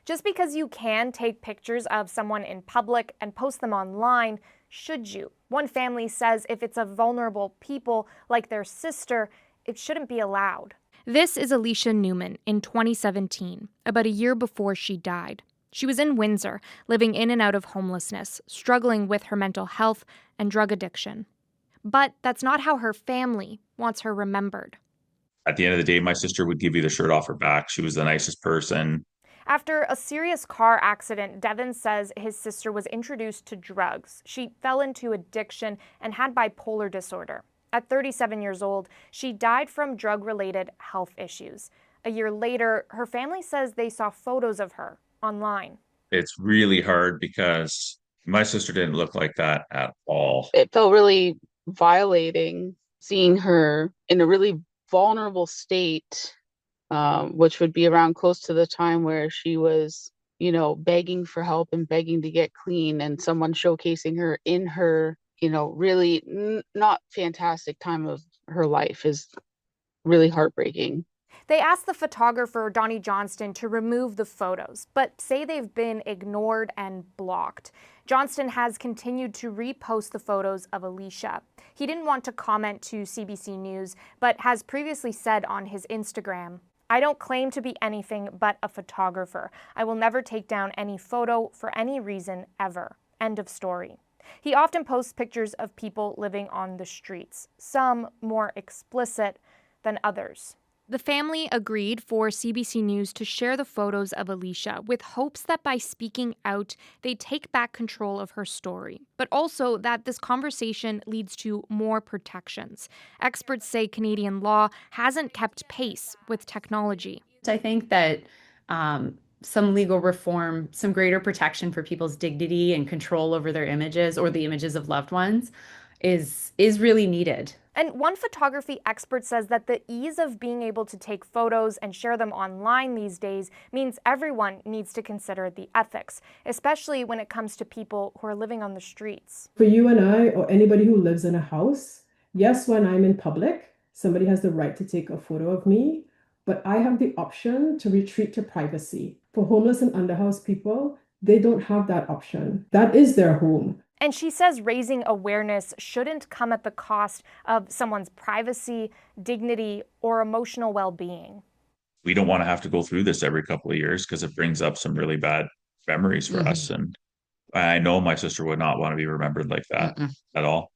Just because you can take pictures of someone in public and post them online, should you? One family says if it's of vulnerable people like their sister, it shouldn't be allowed. This is Alicia Newman in 2017, about a year before she died. She was in Windsor, living in and out of homelessness, struggling with her mental health and drug addiction. But that's not how her family wants her remembered. At the end of the day, my sister would give you the shirt off her back. She was the nicest person. After a serious car accident, Devin says his sister was introduced to drugs. She fell into addiction and had bipolar disorder. At 37 years old, she died from drug-related health issues. A year later, her family says they saw photos of her online. It's really hard because my sister didn't look like that at all. It felt really violating seeing her in a really vulnerable state, which would be around close to the time where she was, begging for help and begging to get clean, and someone showcasing her in her, really not fantastic time of her life is really heartbreaking. They asked the photographer, Donnie Johnston, to remove the photos, but say they've been ignored and blocked. Johnston has continued to repost the photos of Alicia. He didn't want to comment to CBC News, but has previously said on his Instagram, "I don't claim to be anything but a photographer. I will never take down any photo for any reason ever." End of story. He often posts pictures of people living on the streets, some more explicit than others. The family agreed for CBC News to share the photos of Alicia with hopes that by speaking out, they'd take back control of her story, but also that this conversation leads to more protections. Experts say Canadian law hasn't kept pace with technology. I think that some legal reform, some greater protection for people's dignity and control over their images or the images of loved ones is really needed. And one photography expert says that the ease of being able to take photos and share them online these days means everyone needs to consider the ethics, especially when it comes to people who are living on the streets. For you and I, or anybody who lives in a house, yes, when I'm in public, somebody has the right to take a photo of me, but I have the option to retreat to privacy. For homeless and underhoused people, they don't have that option. That is their home. And she says raising awareness shouldn't come at the cost of someone's privacy, dignity, or emotional well-being. We don't want to have to go through this every couple of years because it brings up some really bad memories for us. And I know my sister would not want to be remembered like that at all.